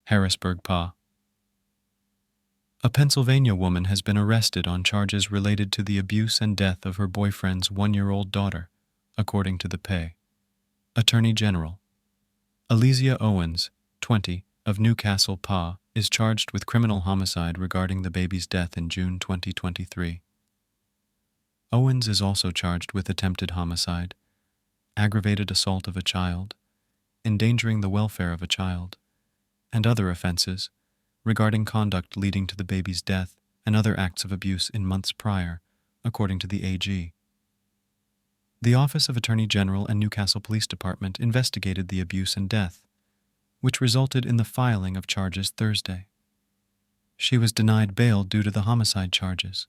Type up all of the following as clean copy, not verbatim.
Harrisburg, PA. A Pennsylvania woman has been arrested on charges related to the abuse and death of her boyfriend's 1-year-old daughter, according to the PA. Attorney General Aleisia Owens, 20, of Newcastle, PA, is charged with criminal homicide regarding the baby's death in June 2023. Owens is also charged with attempted homicide, aggravated assault of a child, endangering the welfare of a child, and other offenses regarding conduct leading to the baby's death and other acts of abuse in months prior, according to the AG. The Office of Attorney General and Newcastle Police Department investigated the abuse and death, which resulted in the filing of charges Thursday. She was denied bail due to the homicide charges.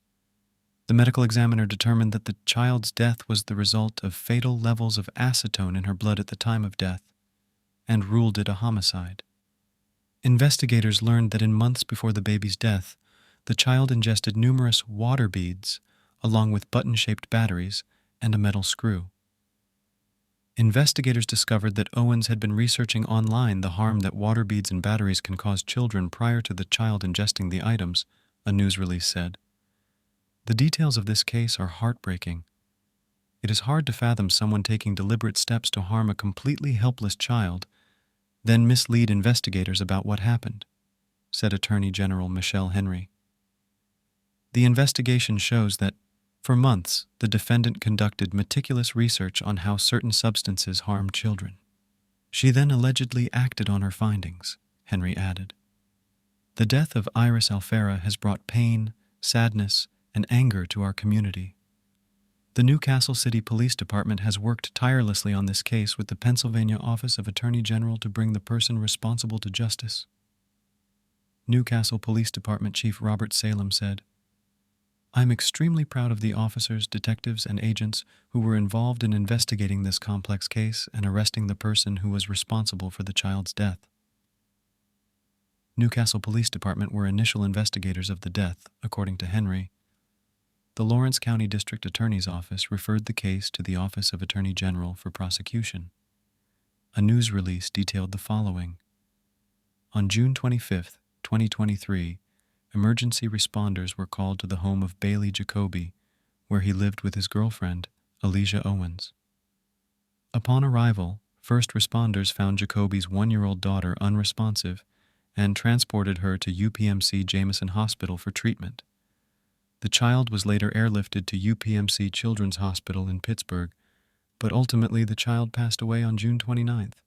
The medical examiner determined that the child's death was the result of fatal levels of acetone in her blood at the time of death and ruled it a homicide. Investigators learned that in months before the baby's death, the child ingested numerous water beads along with button-shaped batteries and a metal screw. Investigators discovered that Owens had been researching online the harm that water beads and batteries can cause children prior to the child ingesting the items, a news release said. The details of this case are heartbreaking. It is hard to fathom someone taking deliberate steps to harm a completely helpless child, then mislead investigators about what happened, said Attorney General Michelle Henry. The investigation shows that, for months, the defendant conducted meticulous research on how certain substances harm children. She then allegedly acted on her findings, Henry added. The death of Iris Alfera has brought pain, sadness, and anger to our community. The Newcastle City Police Department has worked tirelessly on this case with the Pennsylvania Office of Attorney General to bring the person responsible to justice. Newcastle Police Department Chief Robert Salem said, "I'm extremely proud of the officers, detectives, and agents who were involved in investigating this complex case and arresting the person who was responsible for the child's death." Newcastle Police Department were initial investigators of the death, according to Henry. The Lawrence County District Attorney's Office referred the case to the Office of Attorney General for prosecution. A news release detailed the following. On June 25, 2023, emergency responders were called to the home of Bailey Jacoby, where he lived with his girlfriend, Aleisia Owens. Upon arrival, first responders found Jacoby's 1-year-old daughter unresponsive and transported her to UPMC Jameson Hospital for treatment. The child was later airlifted to UPMC Children's Hospital in Pittsburgh, but ultimately the child passed away on June 29th.